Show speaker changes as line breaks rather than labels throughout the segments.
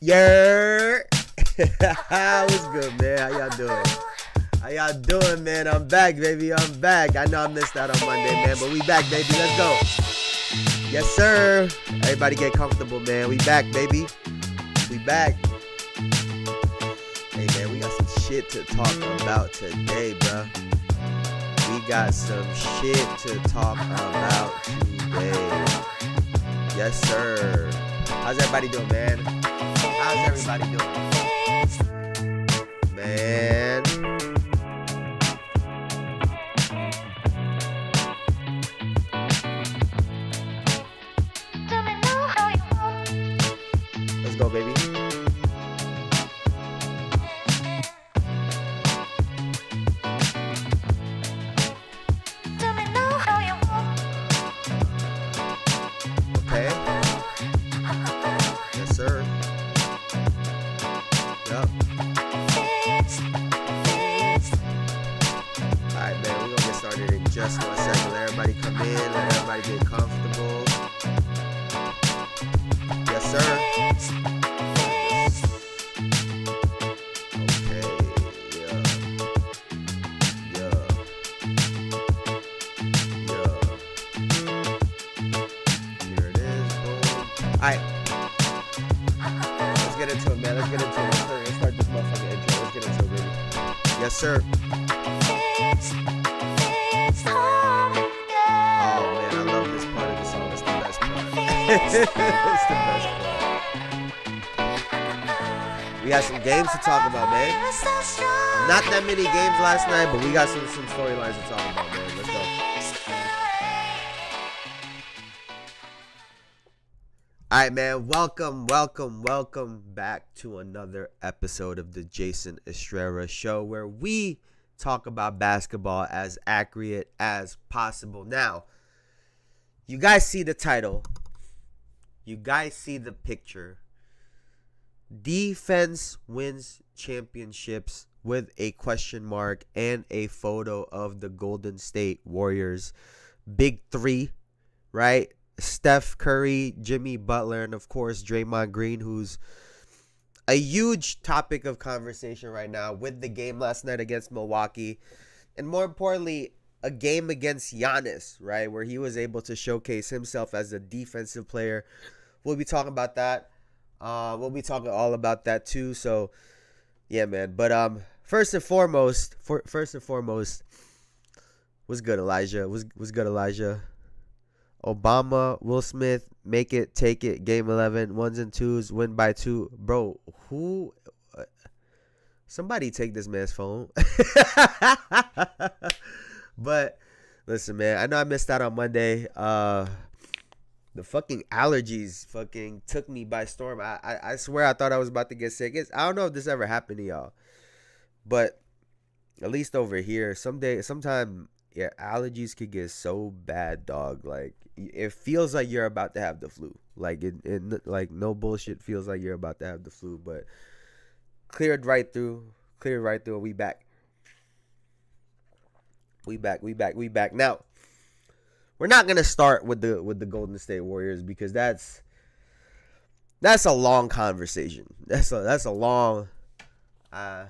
Yeah. What's good, man? How y'all doing? How y'all doing, man? I'm back, baby. I'm back. I know I missed out on Monday, man, but we back, baby. Let's go. Yes, sir. Everybody get comfortable, man. We back, baby. We back. Hey, man, we got some shit to talk about today, bro. We got some shit to talk about today. Yes, sir. How's everybody doing, man? How's everybody doing? Man. Let's go, baby. Okay. Yes, sir. Yup. Alright, man, we're gonna get started in just 1 second. Let everybody come in, let everybody get comfortable. Yes, sir. Okay, yeah. Here it is, boom. Alright. Let's get into it, man. Let's get into it. Let's start this motherfucking intro. Let's get into it, baby. Yes, sir. Oh, man, I love this part of the song. It's the best part. It's the best part. We got some games to talk about, man. Not that many games last night, but we got some storylines to talk about, man. Let's go. All right, man. Welcome back to another episode of the Jayson Estrera Show, where we talk about basketball as accurate as possible. Now, you guys see the title. You guys see the picture. Defense wins championships with a question mark and a photo of the Golden State Warriors. Big three, right? Steph Curry, Jimmy Butler, and of course Draymond Green, who's a huge topic of conversation right now with the game last night against Milwaukee, and more importantly, a game against Giannis, right, where he was able to showcase himself as a defensive player. We'll be talking about that. We'll be talking all about that too. So, yeah, man. But first and foremost, what's good, Elijah? What's good, Elijah? Obama, Will Smith, make it, take it, game 11, 1s and 2s, win by 2. Bro, who? Somebody take this man's phone. But listen, man, I know I missed out on Monday. The fucking allergies fucking took me by storm. I swear I thought I was about to get sick. I don't know if this ever happened to y'all, but at least over here, sometime, yeah, allergies could get so bad, dog. Like, it feels like you're about to have the flu. Like, it like, no bullshit, feels like you're about to have the flu. But cleared right through. We back. We back. Now, we're not gonna start with the Golden State Warriors because that's a long conversation. That's a long. I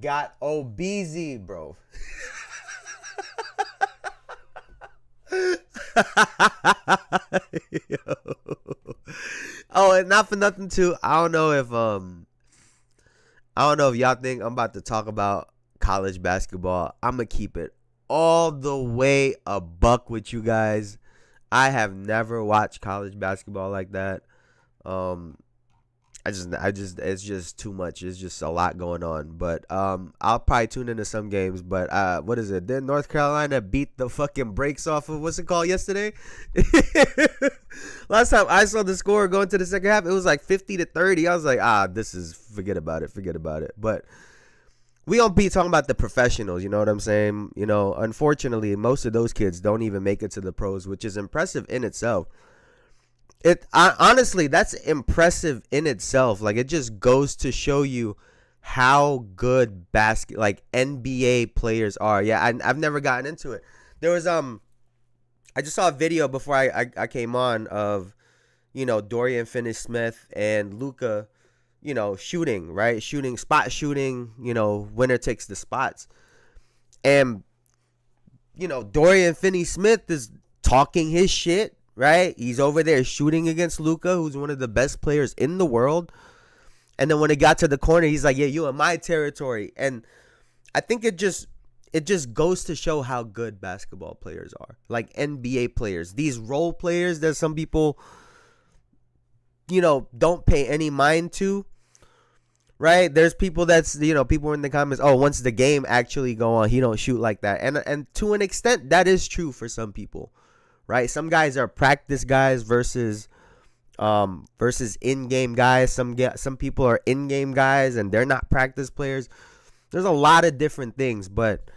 got OBZ, bro. Oh, and not for nothing too. I don't know if y'all think I'm about to talk about college basketball. I'm gonna keep it all the way a buck with you guys. I have never watched college basketball like that. I just it's just too much. It's just a lot going on. But I'll probably tune into some games. But what is it? Did North Carolina beat the fucking brakes off of what's it called yesterday? Last time I saw the score going to the second half, it was like 50-30. I was like, forget about it. But we don't be talking about the professionals, you know what I'm saying? You know, unfortunately, most of those kids don't even make it to the pros, which is impressive in itself. Honestly, that's impressive in itself. Like, it just goes to show you how good NBA players are. Yeah, I've never gotten into it. There was I just saw a video before I came on of, you know, Dorian Finney-Smith and Luka shooting, right? Spot shooting, winner takes the spots. And, Dorian Finney-Smith is talking his shit, right? He's over there shooting against Luka, who's one of the best players in the world. And then when it got to the corner, he's like, yeah, you in my territory. And I think it just goes to show how good basketball players are. Like NBA players. These role players that some people, don't pay any mind to. Right? There's people people in the comments, oh, once the game actually go on, he don't shoot like that. And to an extent, that is true for some people. Right? Some guys are practice guys versus in-game guys. Some people are in-game guys and they're not practice players. There's a lot of different things, but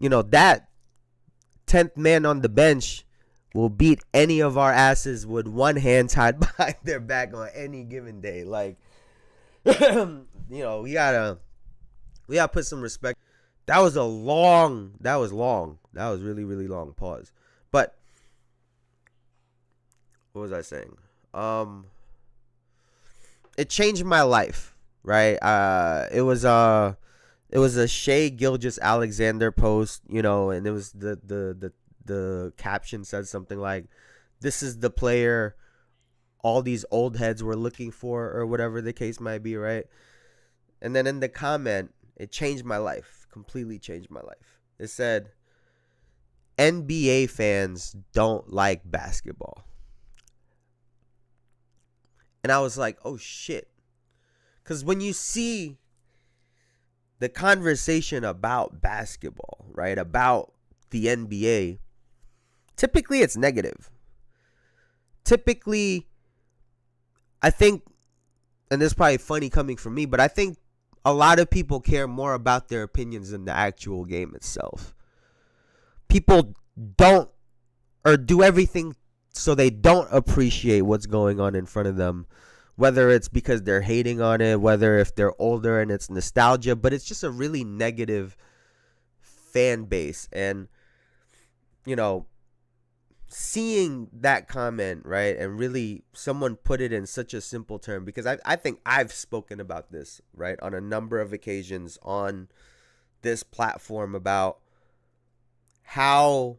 that 10th man on the bench will beat any of our asses with one hand tied behind their back on any given day. Like, we gotta put some respect. That was long. That was really, really long. Pause. But what was I saying? It changed my life, right? It was a Shai Gilgeous-Alexander post, and it was the caption said something like, "This is the player all these old heads were looking for," or whatever the case might be, right? And then in the comment, it changed my life, completely changed my life. It said, NBA fans don't like basketball. And I was like, oh shit. Because when you see the conversation about basketball, right, about the NBA, typically it's negative. Typically, I think, and this is probably funny coming from me, but I think a lot of people care more about their opinions than the actual game itself. People don't, or do everything so they don't appreciate what's going on in front of them, whether it's because they're hating on it, whether if they're older and it's nostalgia, but it's just a really negative fan base. And, seeing that comment, right, and really someone put it in such a simple term, because I think I've spoken about this, right, on a number of occasions on this platform about how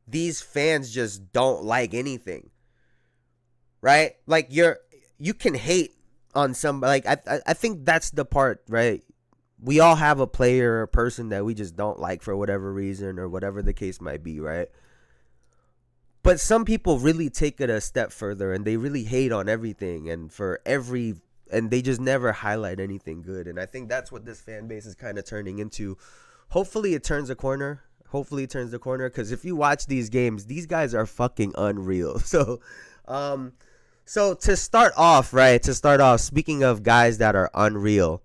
these fans just don't like anything, right? Like you can hate on somebody. Like I think that's the part, right? We all have a player or a person that we just don't like for whatever reason or whatever the case might be, right? But some people really take it a step further and they really hate on everything and they just never highlight anything good. And I think that's what this fan base is kind of turning into. Hopefully it turns a corner. Because if you watch these games, these guys are fucking unreal. So to start off, speaking of guys that are unreal,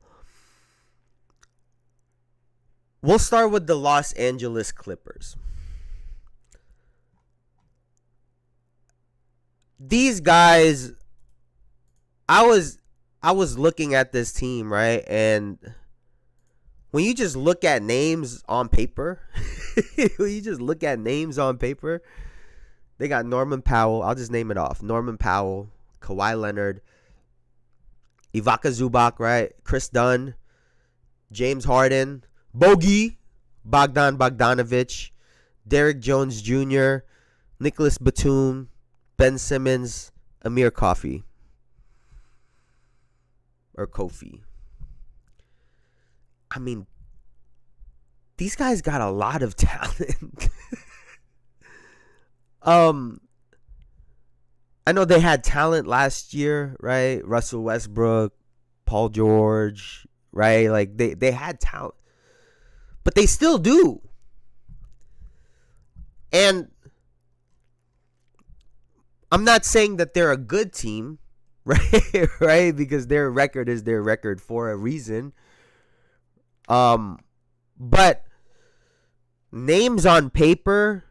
we'll start with the Los Angeles Clippers. These guys, I was looking at this team, right? And when you just look at names on paper, they got Norman Powell. I'll just name it off. Norman Powell, Kawhi Leonard, Ivica Zubac, right? Chris Dunn, James Harden, Bogdan Bogdanovic, Derrick Jones Jr., Nicholas Batum, Ben Simmons, Amir Kofi. I mean, these guys got a lot of talent. I know they had talent last year, right? Russell Westbrook, Paul George, right? Like they had talent. But they still do. And I'm not saying that they're a good team, right? Right? Because their record is their record for a reason. But names on paper,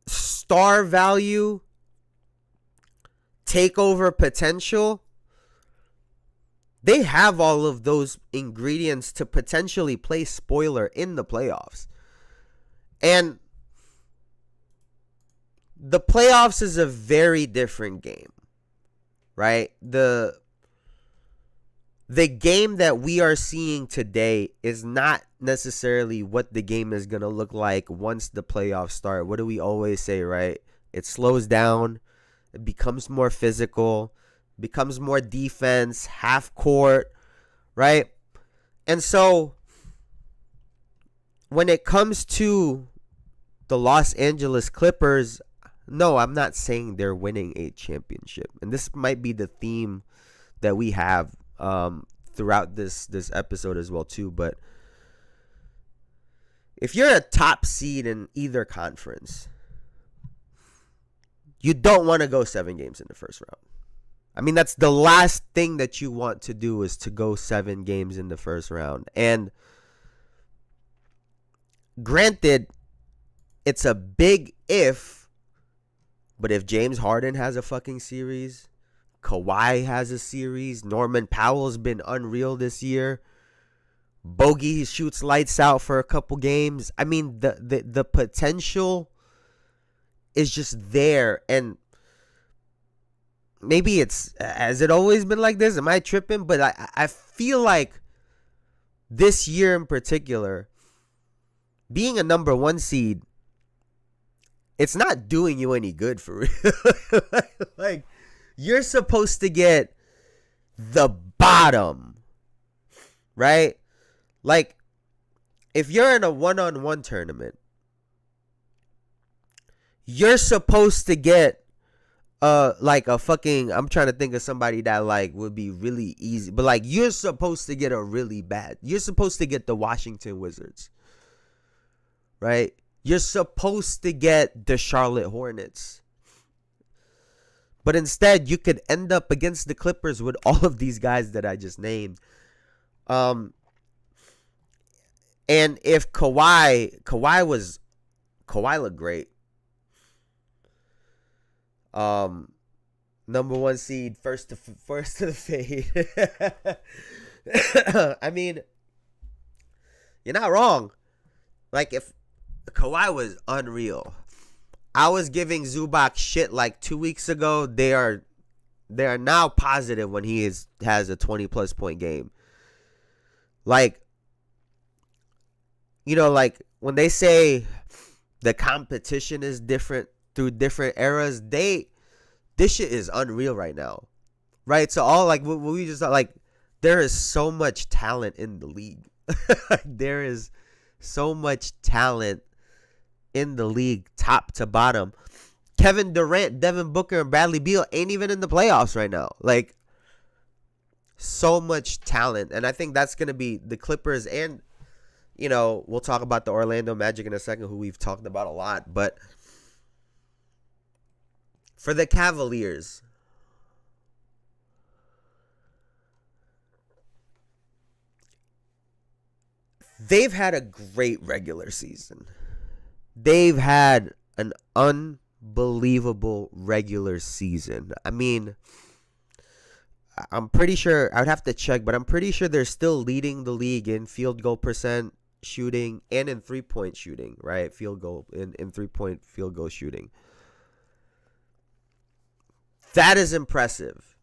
star value, takeover potential, they have all of those ingredients to potentially play spoiler in the playoffs. And the playoffs is a very different game, right? The the game that we are seeing today is not necessarily what the game is going to look like once the playoffs start. What do we always say, right? It slows down, it becomes more physical, becomes more defense, half court, right? And so when it comes to the Los Angeles Clippers, no, I'm not saying they're winning a championship. And this might be the theme that we have throughout this episode as well too. But if you're a top seed in either conference, you don't want to go 7 games in the first round. I mean, that's the last thing that you want to do, is to go 7 games in the first round. And granted, it's a big if, but if James Harden has a fucking series, Kawhi has a series, Norman Powell's been unreal this year, Bogey shoots lights out for a couple games. I mean, the potential is just there. And maybe has it always been like this? Am I tripping? But I feel like this year in particular, being a number 1 seed, it's not doing you any good for real. Like, you're supposed to get the bottom, right? Like, if you're in a 1-on-1 tournament, you're supposed to get like a fucking, I'm trying to think of somebody that like would be really easy, but like, you're supposed to get you're supposed to get the Washington Wizards, right? You're supposed to get the Charlotte Hornets. But instead, you could end up against the Clippers with all of these guys that I just named. And if Kawhi looked great. Number 1 seed, first to the fade. I mean, you're not wrong. Like, if Kawhi was unreal, I was giving Zubac shit like 2 weeks ago. They are now positive when he has a 20+ point game. Like, you know, like when they say the competition is different through different eras, this shit is unreal right now, right? So all like what we just like, there is so much talent in the league. There is so much talent in the league, top to bottom. Kevin Durant, Devin Booker, and Bradley Beal ain't even in the playoffs right now. Like, so much talent. And I think that's going to be the Clippers. And, you know, we'll talk about the Orlando Magic in a second, who we've talked about a lot. But for the Cavaliers, they've had a great regular season. They've had an unbelievable regular season. I mean, I'm pretty sure, I would have to check, but I'm pretty sure they're still leading the league in field goal percent shooting and in 3-point shooting, right? Field goal, in 3-point field goal shooting. That is impressive.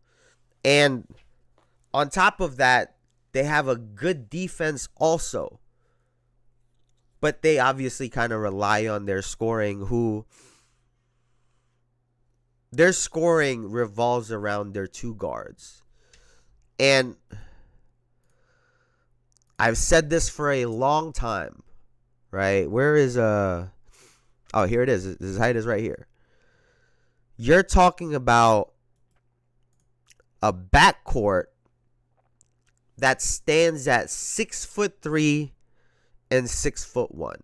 And on top of that, they have a good defense also. But they obviously kind of rely on their scoring, their scoring revolves around their 2 guards. And I've said this for a long time, right? Where is oh, here it is. His height is right here. You're talking about a backcourt that stands at 6'3" and 6'1".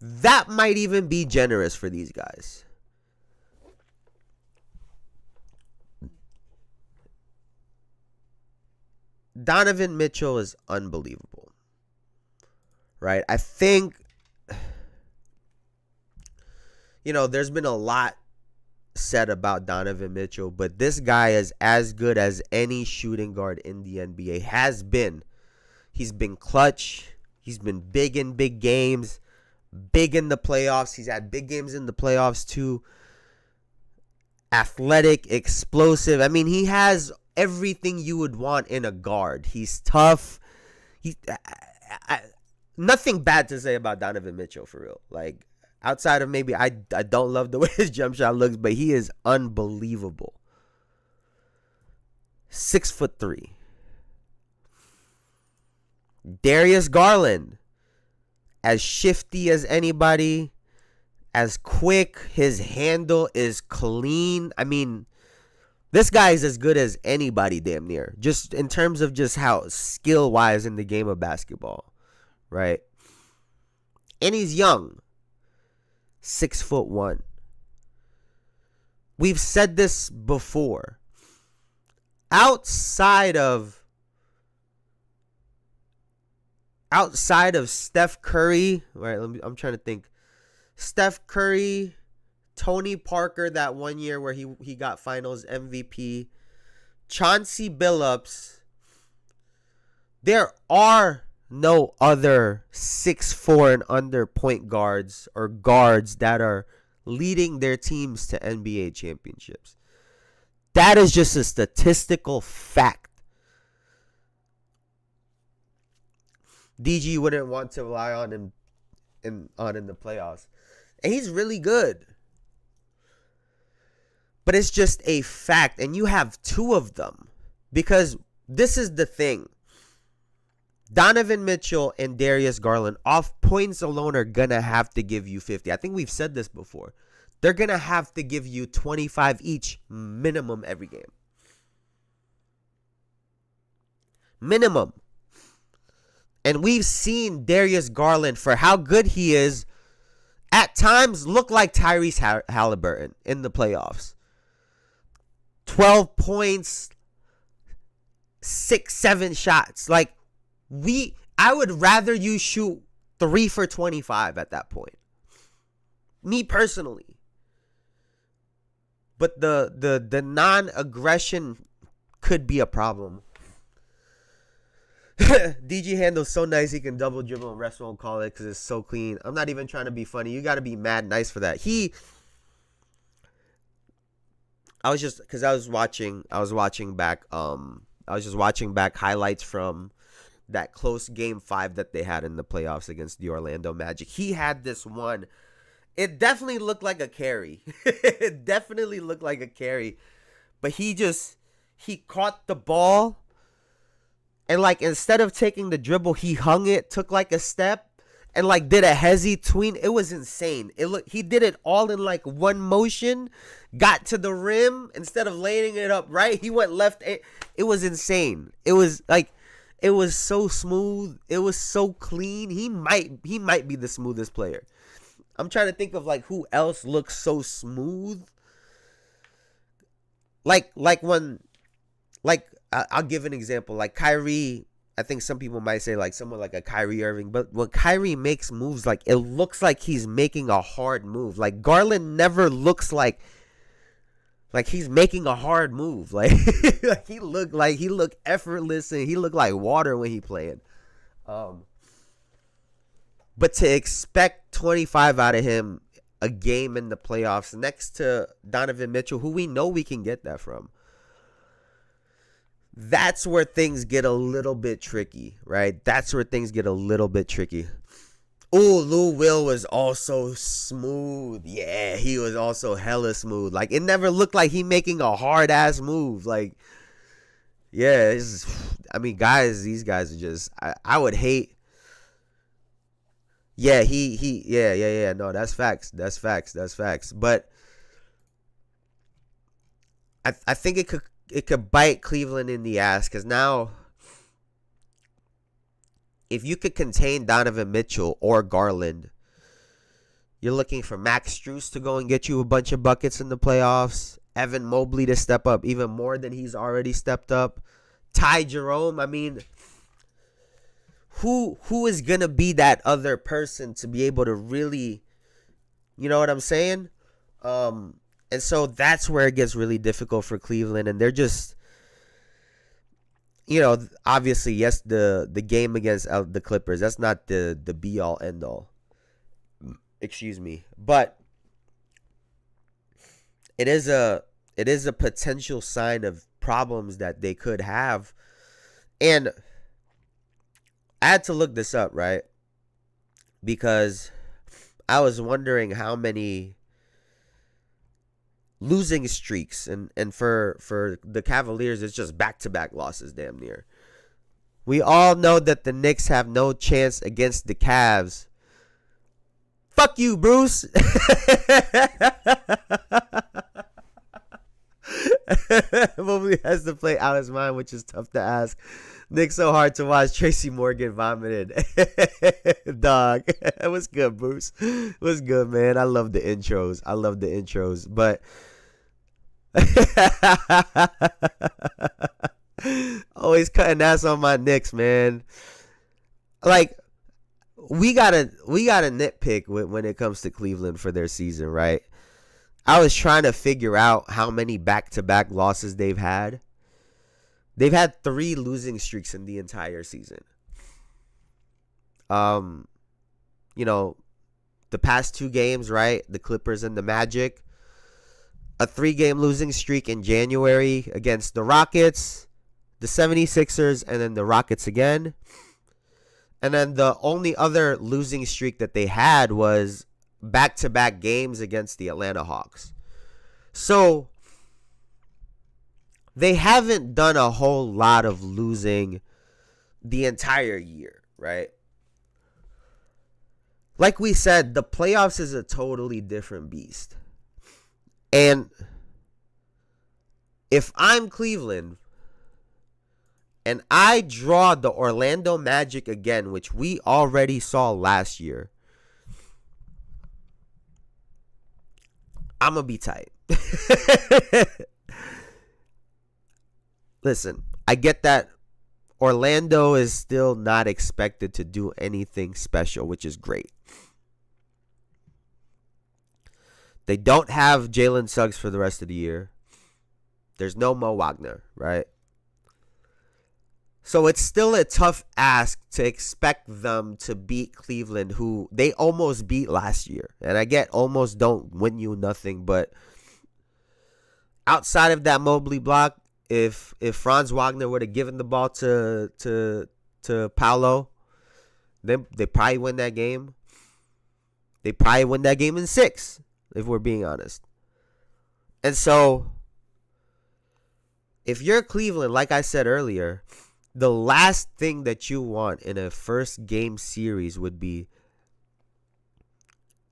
That might even be generous for these guys. Donovan Mitchell is unbelievable, right? I think, you know, there's been a lot said about Donovan Mitchell, but this guy is as good as any shooting guard in the NBA has been. He's been clutch. He's been big in big games, big in the playoffs. He's had big games in the playoffs too. Athletic, explosive. I mean, he has everything you would want in a guard. He's tough. Nothing bad to say about Donovan Mitchell, for real. Like, outside of maybe I don't love the way his jump shot looks, but he is unbelievable. 6'3". Darius Garland, as shifty as anybody, as quick, his handle is clean. I mean, this guy is as good as anybody damn near, just in terms of just how skill-wise in the game of basketball, right? And he's young. 6'1". We've said this before. Outside of Steph Curry, right? I'm trying to think. Steph Curry, Tony Parker that one year where he got Finals MVP, Chauncey Billups. There are no other 6'4" and under point guards or guards that are leading their teams to NBA championships. That is just a statistical fact. DG wouldn't want to rely on him in the playoffs. And he's really good. But it's just a fact. And you have two of them. Because this is the thing. Donovan Mitchell and Darius Garland, off points alone, are going to have to give you 50. I think we've said this before. They're going to have to give you 25 each minimum every game. Minimum. And we've seen Darius Garland, for how good he is, at times look like Tyrese Halliburton in the playoffs. 12 points, 6-7 shots. Like, I would rather you shoot 3 for 25 at that point. Me personally. But the non-aggression could be a problem. DG handles so nice he can double dribble and rest won't call it because it's so clean. I'm not even trying to be funny. You got to be mad nice for that. I was watching back highlights from that close game 5 that they had in the playoffs against the Orlando Magic. He had this one. It definitely looked like a carry. It definitely looked like a carry. But he caught the ball. And, like, instead of taking the dribble, he hung it, took, like, a step, and, like, did a hezzy tween. It was insane. He did it all in, like, one motion, got to the rim. Instead of laying it up right, he went left. It was insane. It was, like, it was so smooth. It was so clean. He might be the smoothest player. I'm trying to think of, like, who else looks so smooth. I'll give an example. Like Kyrie, I think some people might say like someone like a Kyrie Irving. But when Kyrie makes moves, like it looks like he's making a hard move. Like Garland never looks like he's making a hard move. Like, he looked effortless and he looked like water when he played. But to expect 25 out of him a game in the playoffs next to Donovan Mitchell, who we know we can get that from. That's where things get a little bit tricky, right? That's where things get a little bit tricky. Oh, Lou Will was also smooth. Yeah, he was also hella smooth. Like, it never looked like he making a hard-ass move. Like, yeah, these guys are just, I would hate. Yeah, yeah. No, that's facts. But I think it could bite Cleveland in the ass because now if you could contain Donovan Mitchell or Garland, you're looking for Max Strus to go and get you a bunch of buckets in the playoffs, Evan Mobley to step up even more than he's already stepped up, Ty Jerome. I mean, who is going to be that other person to be able to really, you know what I'm saying? And so that's where it gets really difficult for Cleveland. And they're just, you know, obviously, yes, the game against the Clippers, that's not the be-all, end-all. Excuse me. But it is a potential sign of problems that they could have. And I had to look this up, right? Because I was wondering how many losing streaks, and for the Cavaliers, it's just back-to-back losses damn near. We all know that the Knicks have no chance against the Cavs. Fuck you, Bruce. Mobley has to play out his mind, which is tough to ask. Knicks so hard to watch. Tracy Morgan vomited. Dog. It was good, Bruce. It was good, man. I love the intros. But always cutting ass on my Knicks, man. Like, we gotta nitpick when it comes to Cleveland for their season, right? I was trying to figure out how many back-to-back losses they've had. They've had 3 losing streaks in the entire season. The past 2 games, right? The Clippers and the Magic. A 3-game losing streak in January against the Rockets, the 76ers, and then the Rockets again. And then the only other losing streak that they had was back-to-back games against the Atlanta Hawks. So they haven't done a whole lot of losing the entire year, right? Like we said, the playoffs is a totally different beast. And if I'm Cleveland and I draw the Orlando Magic again, which we already saw last year, I'm going to be tight. Listen, I get that Orlando is still not expected to do anything special, which is great. They don't have Jalen Suggs for the rest of the year. There's no Mo Wagner, right? So it's still a tough ask to expect them to beat Cleveland, who they almost beat last year. And I get almost don't win you nothing, but outside of that Mobley block, if Franz Wagner would have given the ball to Paolo, then they probably win that game. They probably win that game in 6, if we're being honest. And so, if you're Cleveland, like I said earlier, the last thing that you want in a first game series would be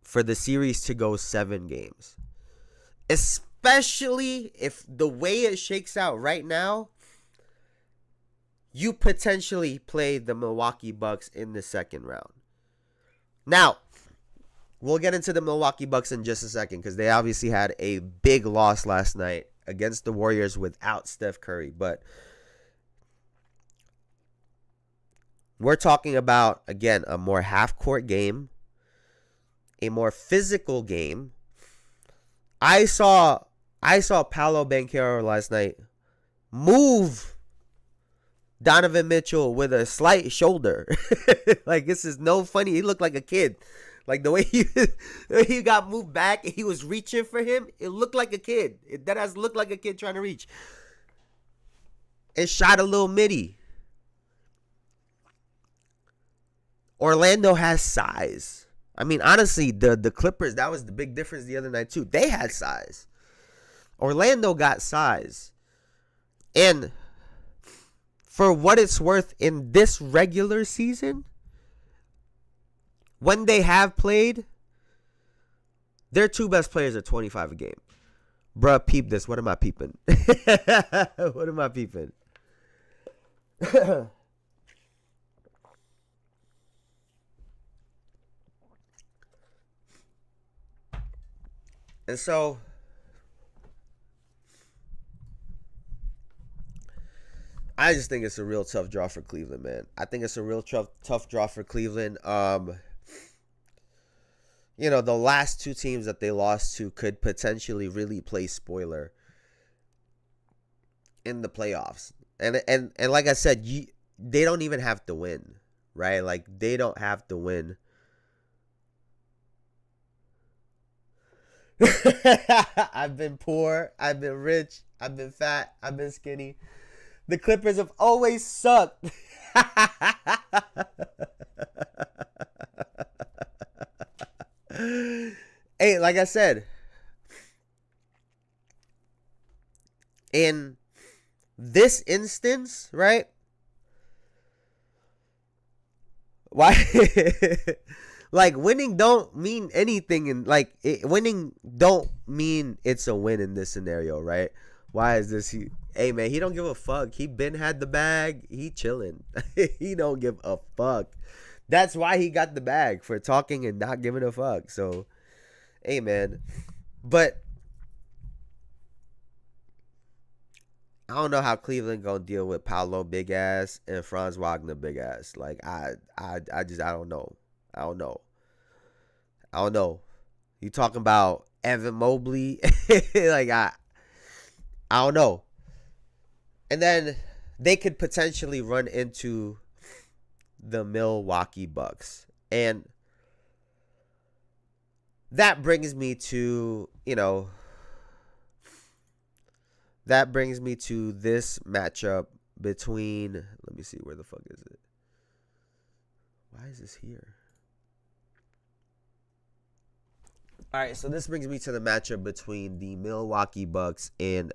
for the series to go 7 games. Especially if the way it shakes out right now, you potentially play the Milwaukee Bucks in the second round. Now, we'll get into the Milwaukee Bucks in just a second because they obviously had a big loss last night against the Warriors without Steph Curry. But we're talking about, again, a more half-court game, a more physical game. I saw Paolo Banchero last night move Donovan Mitchell with a slight shoulder. Like, this is no funny. He looked like a kid. Like, the way he got moved back and he was reaching for him, it looked like a kid. That has looked like a kid trying to reach. And shot a little midi. Orlando has size. I mean, honestly, the Clippers, that was the big difference the other night too. They had size. Orlando got size. And for what it's worth in this regular season, when they have played, their 2 best players are 25 a game. Bruh, peep this. What am I peeping? What am I peeping? And so, I just think it's a real tough draw for Cleveland, man. I think it's a real tough draw for Cleveland. The last 2 teams that they lost to could potentially really play spoiler in the playoffs. And like I said, they don't even have to win, right? Like, they don't have to win I've been poor. I've been rich. I've been fat. I've been skinny. The Clippers have always sucked. Hey, like I said, in this instance, right? Why? Like winning don't mean anything, and like winning don't mean it's a win in this scenario, right? Why is this? Hey man, he don't give a fuck. He been had the bag. He chilling. He don't give a fuck. That's why he got the bag, for talking and not giving a fuck. So, hey man, but I don't know how Cleveland gonna deal with Paolo big ass and Franz Wagner big ass. Like I don't know. I don't know. I don't know. You talking about Evan Mobley? Like I don't know. And then they could potentially run into the Milwaukee Bucks. And that brings me to, this matchup between, let me see, where the fuck is it? Why is this here? All right, so this brings me to the matchup between the Milwaukee Bucks and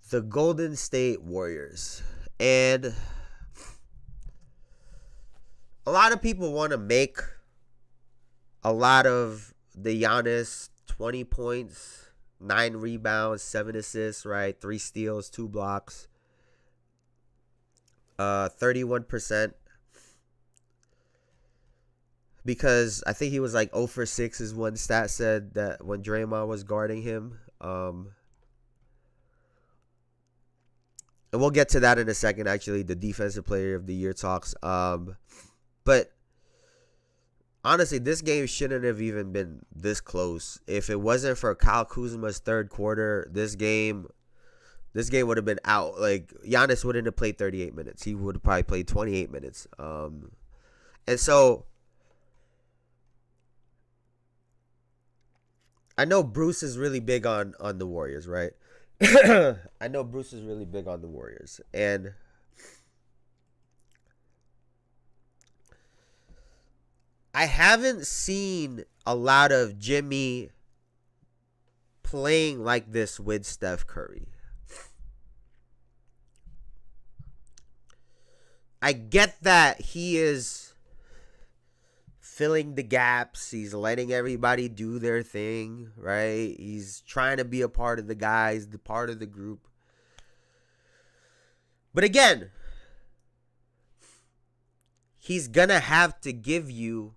the Golden State Warriors. And a lot of people want to make a lot of the Giannis 20 points, 9 rebounds, 7 assists, right? 3 steals, 2 blocks, 31%. Because I think he was like 0 for 6 is one stat said that when Draymond was guarding him. And we'll get to that in a second, actually, the Defensive Player of the Year talks. But honestly, this game shouldn't have even been this close. If it wasn't for Kyle Kuzma's third quarter, this game would have been out. Like, Giannis wouldn't have played 38 minutes. He would have probably played 28 minutes. And so I know Bruce is really big on the Warriors, right? I know Bruce is really big on the Warriors. And I haven't seen a lot of Jimmy playing like this with Steph Curry. I get that he is filling the gaps. He's letting everybody do their thing, right? He's trying to be a part of the guys, the part of the group. But again, he's going to have to give you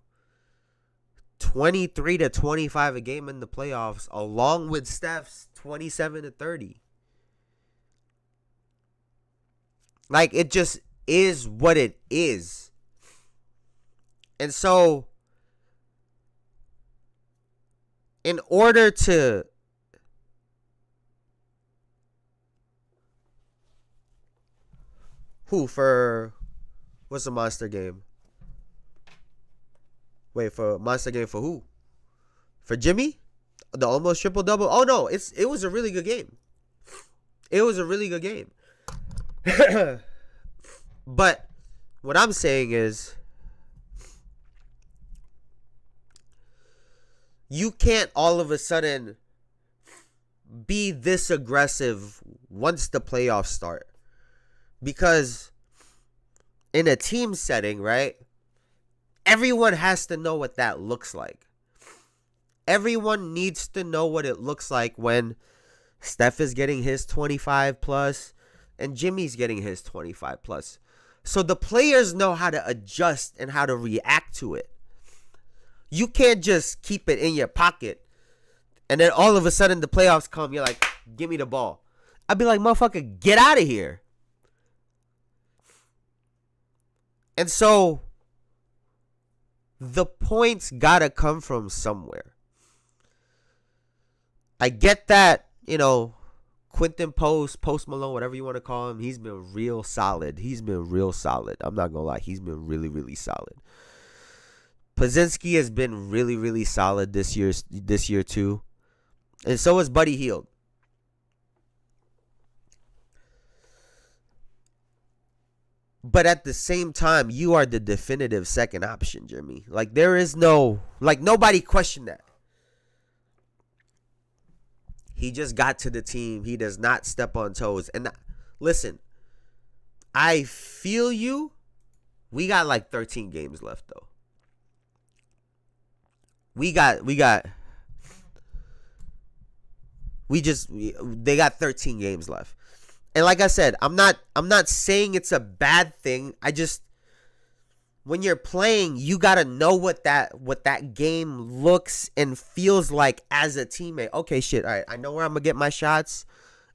23 to 25 a game in the playoffs, along with Steph's 27 to 30. Like, it just is what it is. And so, in order to what's the monster game? Wait, for monster game for who? For Jimmy? The almost triple-double? Oh, no, it was a really good game. It was a really good game. But what I'm saying is, you can't all of a sudden be this aggressive once the playoffs start. Because in a team setting, right, everyone has to know what that looks like. Everyone needs to know what it looks like when Steph is getting his 25 plus and Jimmy's getting his 25 plus. So the players know how to adjust and how to react to it. You can't just keep it in your pocket and then all of a sudden the playoffs come, you're like, give me the ball. I'd be like, motherfucker, get out of here. And so the points gotta come from somewhere. I get that, Quentin Post Malone, whatever you want to call him, he's been real solid. I'm not gonna lie, he's been really, really solid. Pozinski has been really, really solid this year too. And so is Buddy Hield. But at the same time, you are the definitive second option, Jimmy. Like, there is no, like, nobody questioned that. He just got to the team. He does not step on toes. And listen, I feel you. We got like 13 games left, though. They got 13 games left. And like I said, I'm not saying it's a bad thing. I just, when you're playing, you got to know what that game looks and feels like as a teammate. Okay, shit. All right, I know where I'm going to get my shots.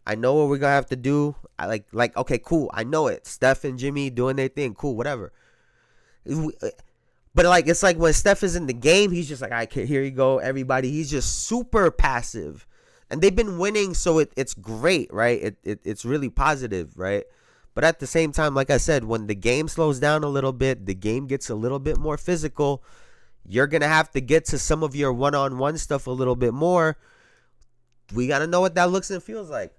I know what we're going to have to do. I like okay, cool. I know it. Steph and Jimmy doing their thing. Cool, whatever. But like, it's like when Steph is in the game, he's just like, all right, here you go, everybody. He's just super passive. And they've been winning, so it's great, right? It's really positive, right? But at the same time, like I said, when the game slows down a little bit, the game gets a little bit more physical, you're going to have to get to some of your one-on-one stuff a little bit more. We got to know what that looks and feels like.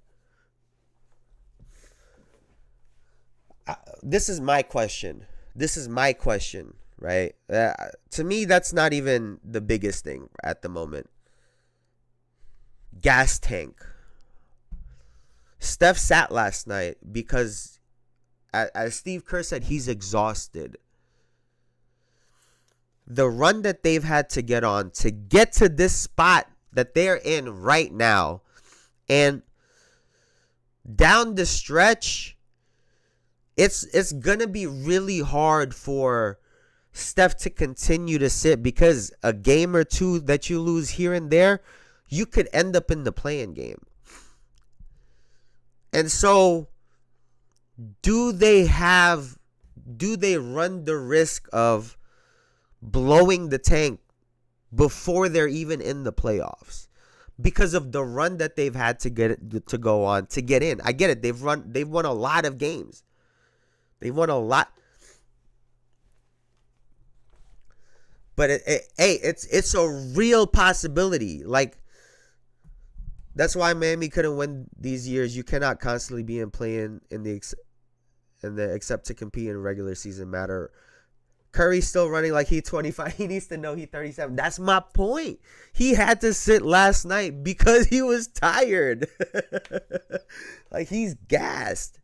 This is my question, right? To me, that's not even the biggest thing at the moment. Gas tank. Steph sat last night because, as Steve Kerr said, he's exhausted. The run that they've had to get on to get to this spot that they're in right now, and down the stretch, it's gonna be really hard for Steph to continue to sit, because a game or two that you lose here and there, you could end up in the play-in game. And so, do they run the risk of blowing the tank before they're even in the playoffs because of the run that they've had to go on to get in? I get it. They've won a lot of games. They've won a lot. But it's a real possibility. Like, that's why Miami couldn't win these years. You cannot constantly be playing in the except to compete in regular season matter. Curry's still running like he's 25. He needs to know he's 37. That's my point. He had to sit last night because he was tired. Like, he's gassed.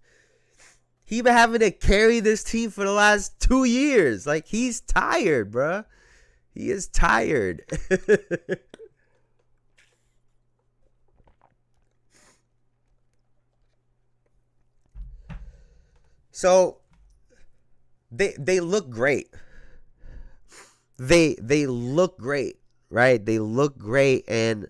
He been having to carry this team for the last 2 years. Like, he's tired, bruh. He is tired. So they look great. They look great, right? They look great, and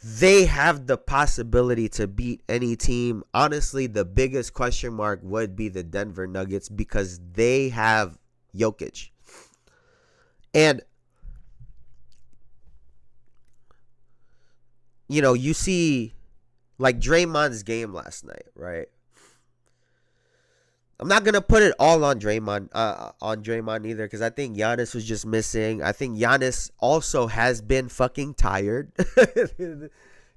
they have the possibility to beat any team. Honestly, the biggest question mark would be the Denver Nuggets, because they have Jokic. And you see like Draymond's game last night, right? I'm not gonna put it all on Draymond either, because I think Giannis was just missing. I think Giannis also has been fucking tired. KG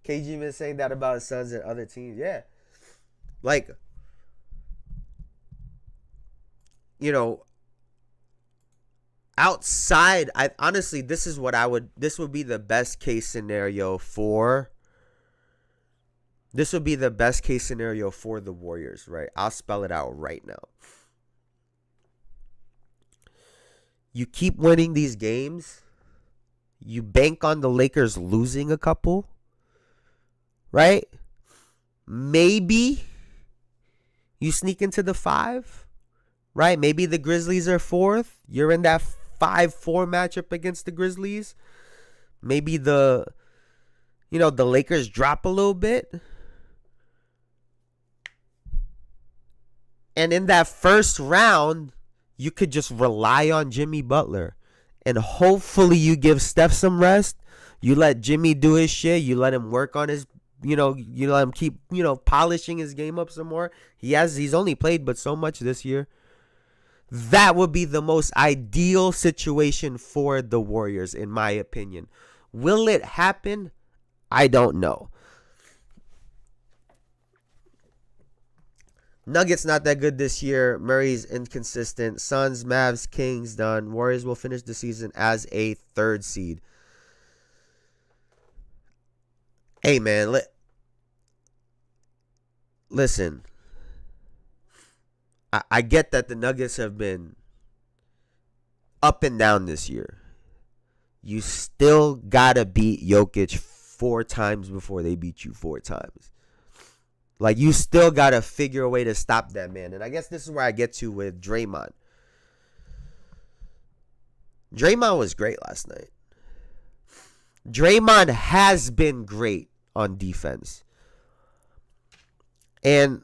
been saying that about his Suns and other teams. Yeah, like, outside, honestly, this would be the best case scenario for. This would be the best case scenario for the Warriors, right? I'll spell it out right now. You keep winning these games. You bank on the Lakers losing a couple, right? Maybe you sneak into the 5, right? Maybe the Grizzlies are 4th. You're in that 5-4 matchup against the Grizzlies. Maybe the Lakers drop a little bit. And in that first round, you could just rely on Jimmy Butler. And hopefully you give Steph some rest. You let Jimmy do his shit. You let him work on his, you let him keep, polishing his game up some more. He's only played but so much this year. That would be the most ideal situation for the Warriors, in my opinion. Will it happen? I don't know. Nuggets not that good this year. Murray's inconsistent. Suns, Mavs, Kings done. Warriors will finish the season as a 3rd seed. Hey, man, listen. I get that the Nuggets have been up and down this year. You still got to beat Jokic 4 times before they beat you 4 times. Like, you still got to figure a way to stop that man. And I guess this is where I get to with Draymond. Draymond was great last night. Draymond has been great on defense. And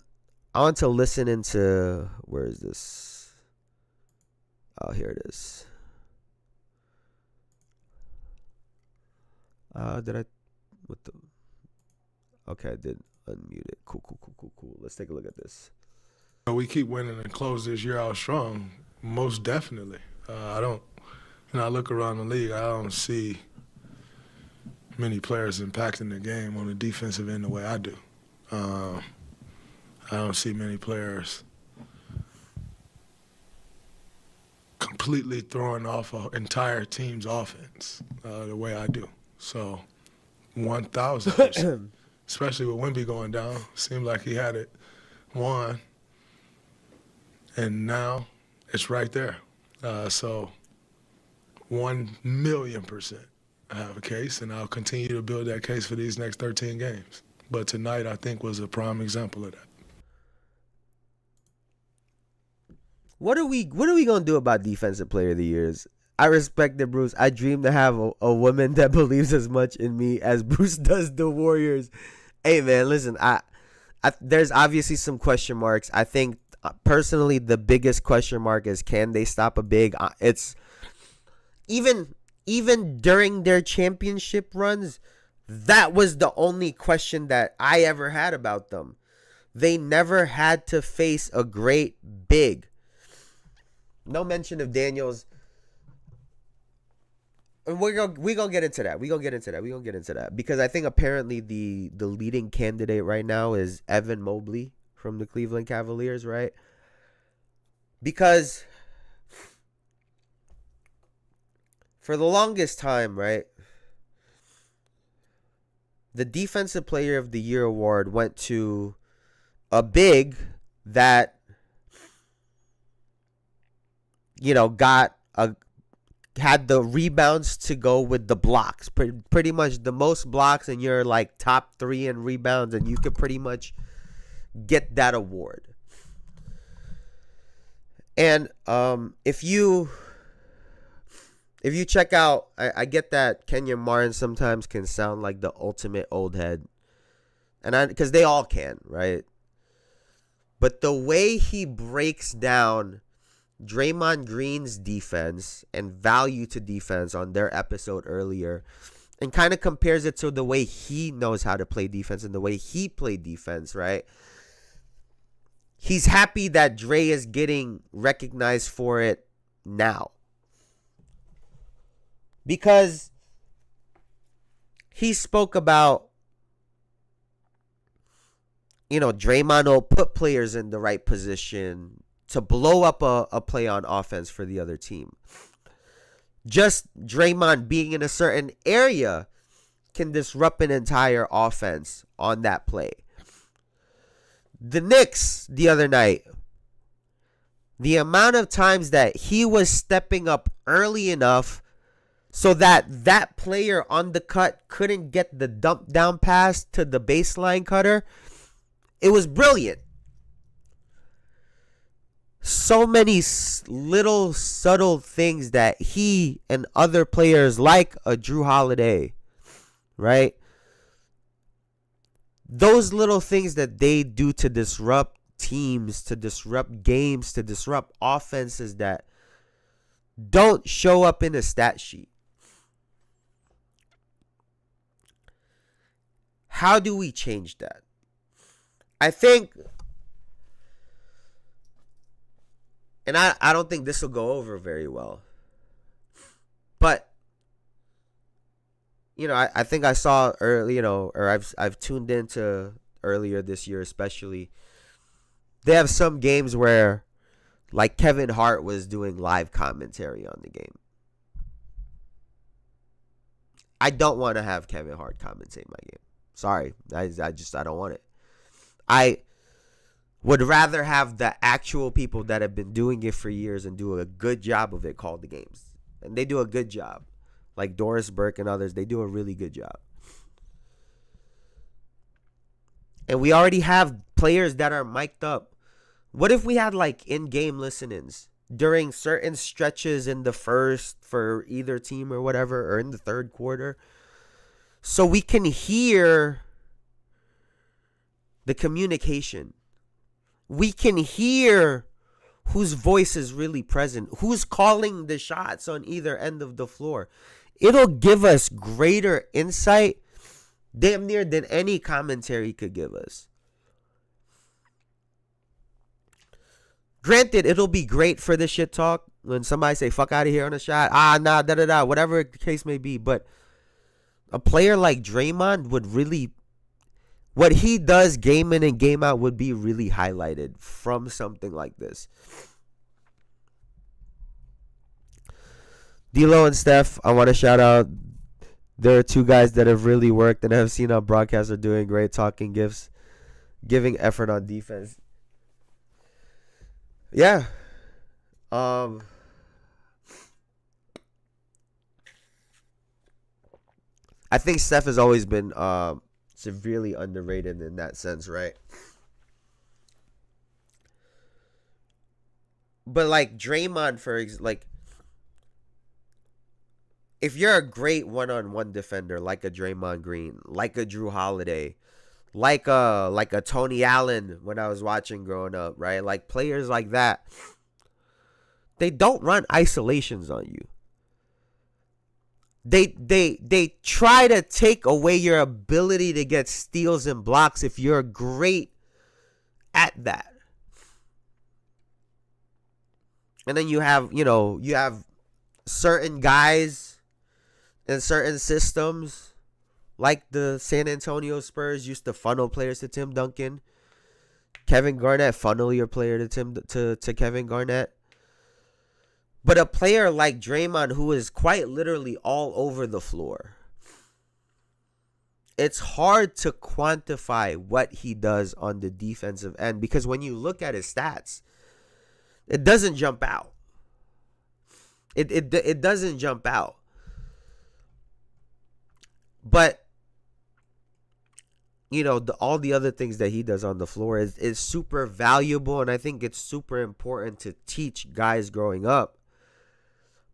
I want to listen into, where is this? Oh, here it is. Okay, I did unmute it. Cool. Let's take a look at this.
We keep winning and close this year out strong, most definitely. I look around the league, I don't see many players impacting the game on the defensive end the way I do. I don't see many players completely throwing off an entire team's offense the way I do. So 1,000%, especially with Wemby going down, seemed like he had it won, and now it's right there. So 1,000,000% I have a case, and I'll continue to build that case for these next 13 games. But tonight, I think, was a prime example of that.
What are we gonna do about Defensive Player of the Years? I respect it, Bruce. I dream to have a woman that believes as much in me as Bruce does the Warriors. Hey, man, listen. There's obviously some question marks. I think personally the biggest question mark is, can they stop a big? It's even during their championship runs, that was the only question that I ever had about them. They never had to face a great big. No mention of Daniels. And we're gonna get into that. We're gonna get into that. Because I think apparently the leading candidate right now is Evan Mobley from the Cleveland Cavaliers, right? Because for the longest time, right, the Defensive Player of the Year award went to a big that, you know, had the rebounds to go with the blocks. Pretty much the most blocks, and you're like top 3 in rebounds, and you could pretty much get that award. And if you check out, I get that Kenyon Martin sometimes can sound like the ultimate old head, and because they all can, right? But the way he breaks down Draymond Green's defense and value to defense on their episode earlier, and kind of compares it to the way he knows how to play defense and the way he played defense, right? He's happy that Dre is getting recognized for it now. Because he spoke about, you know, Draymond will put players in the right position to blow up a play on offense for the other team. Just Draymond being in a certain area can disrupt an entire offense on that play. The Knicks the other night, the amount of times that he was stepping up early enough so that player on the cut couldn't get the dump down pass to the baseline cutter, it was brilliant. So many little subtle things that he and other players like a Drew Holiday, right? Those little things that they do to disrupt teams, to disrupt games, to disrupt offenses that don't show up in a stat sheet. How do we change that? I think, and I don't think this will go over very well, but, I think I saw early, or I've tuned into earlier this year especially. They have some games where like Kevin Hart was doing live commentary on the game. I don't want to have Kevin Hart commentate my game. Sorry. I don't want it. I would rather have the actual people that have been doing it for years and do a good job of it call the games. And they do a good job. Like Doris Burke and others, they do a really good job. And we already have players that are mic'd up. What if we had like in-game listen-ins during certain stretches in the first for either team or whatever, or in the third quarter, so we can hear the communication. We can hear whose voice is really present, who's calling the shots on either end of the floor. It'll give us greater insight, damn near, than any commentary could give us. Granted, it'll be great for the shit talk when somebody say fuck out of here on a shot. Nah, da-da-da, whatever the case may be. But a player like Draymond would really, what he does game in and game out would be really highlighted from something like this. D'Lo and Steph, I want to shout out. There are two guys that have really worked and have seen our broadcasts are doing great, talking gifts, giving effort on defense. Yeah. I think Steph has always been severely underrated in that sense, right? But like Draymond, like, if you're a great one-on-one defender, like a Draymond Green, like a Drew Holiday, like a Tony Allen when I was watching growing up, right? Like players like that, they don't run isolations on you. They try to take away your ability to get steals and blocks if you're great at that. And then you have certain guys in certain systems, like the San Antonio Spurs used to funnel players to Tim Duncan. Kevin Garnett, funnel your player to Kevin Garnett. But a player like Draymond, who is quite literally all over the floor, it's hard to quantify what he does on the defensive end, because when you look at his stats, it doesn't jump out. It doesn't jump out. But all the other things that he does on the floor is super valuable, and I think it's super important to teach guys growing up.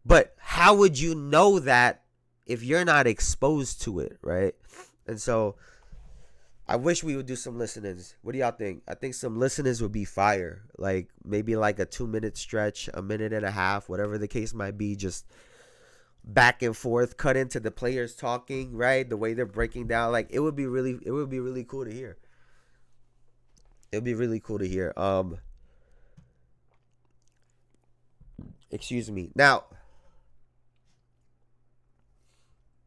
But how would you know that if you're not exposed to it, right? And so I wish we would do some listenings. What do y'all think? I think some listenings would be fire. Like maybe like a 2-minute stretch, a minute and a half, whatever the case might be, just back and forth, cut into the players talking, right? The way they're breaking down. Like it would be really cool to hear. It would be really cool to hear. Excuse me. Now,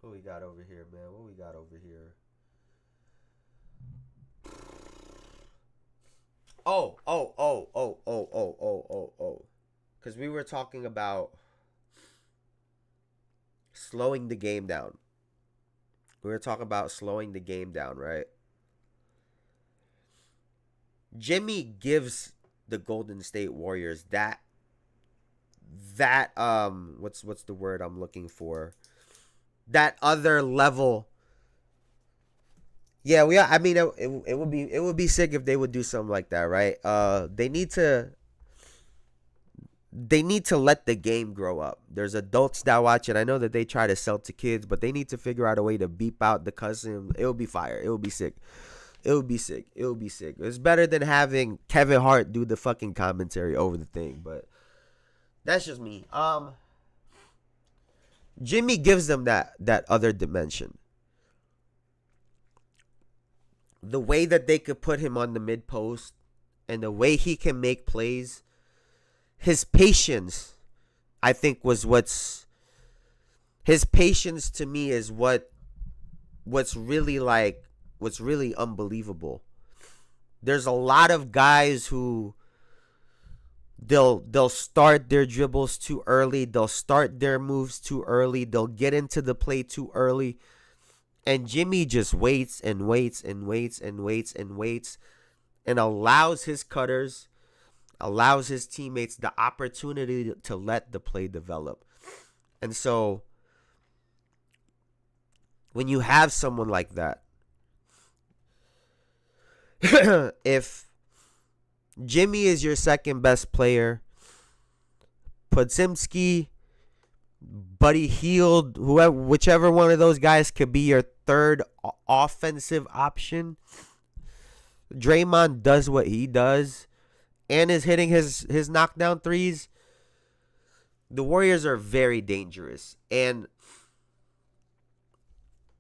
what we got over here, man? What we got over here? Oh. Because we were talking about slowing the game down. Right? Jimmy gives the Golden State Warriors that what's the word I'm looking for? That other level. Yeah, it would be sick if they would do something like that, right? They need to let the game grow up. There's adults that watch it. I know that they try to sell to kids, but they need to figure out a way to beep out the cussing. It would be fire. It would be sick. It's better than having Kevin Hart do the fucking commentary over the thing, but that's just me. Jimmy gives them that other dimension. The way that they could put him on the mid post and the way he can make plays, his patience, I think, his patience to me is what what's really unbelievable. There's a lot of guys who they'll start their dribbles too early, they'll start their moves too early, they'll get into the play too early, and Jimmy just waits and waits and waits and waits and waits and allows his cutters, allows his teammates the opportunity to let the play develop. And so when you have someone like that, if Jimmy is your second best player, Podziemski, Buddy Hield, whoever, whichever one of those guys could be your third offensive option. Draymond does what he does and is hitting his knockdown threes. The Warriors are very dangerous. And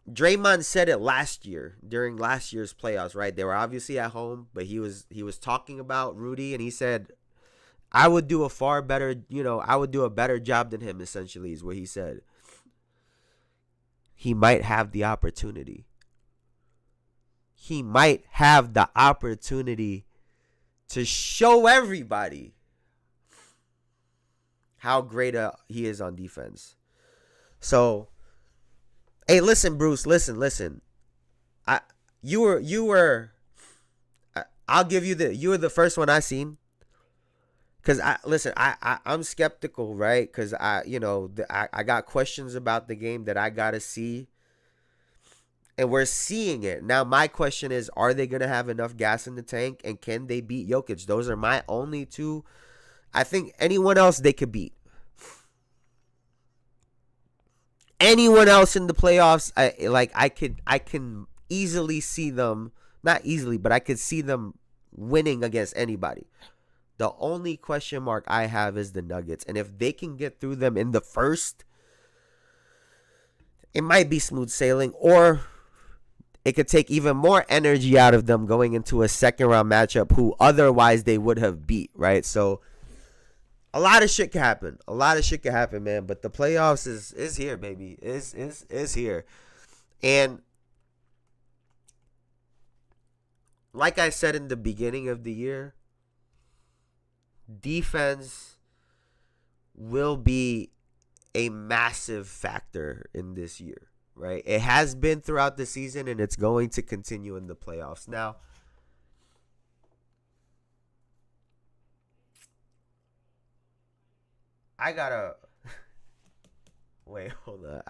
Draymond said it last year during last year's playoffs, right? They were obviously at home, but he was talking about Rudy, and he said, I would do a far better, I would do a better job than him, essentially, is what he said. He might have the opportunity. He might have the opportunity to show everybody how great he is on defense. So, hey, listen, Bruce, listen. I'll give you you were the first one I seen. Cause I'm skeptical, right? Cause I got questions about the game that I gotta see, and we're seeing it now. My question is, are they gonna have enough gas in the tank, and can they beat Jokic? Those are my only two. I think anyone else they could beat. Anyone else in the playoffs, I can easily see them, not easily, but I could see them winning against anybody. The only question mark I have is the Nuggets. And if they can get through them in the first, it might be smooth sailing, or it could take even more energy out of them going into a second round matchup who otherwise they would have beat, right? So a lot of shit can happen. A lot of shit can happen, man. But the playoffs is here, baby. Is here. And like I said in the beginning of the year, defense will be a massive factor in this year, right? It has been throughout the season, and it's going to continue in the playoffs. Now, I gotta wait, hold on.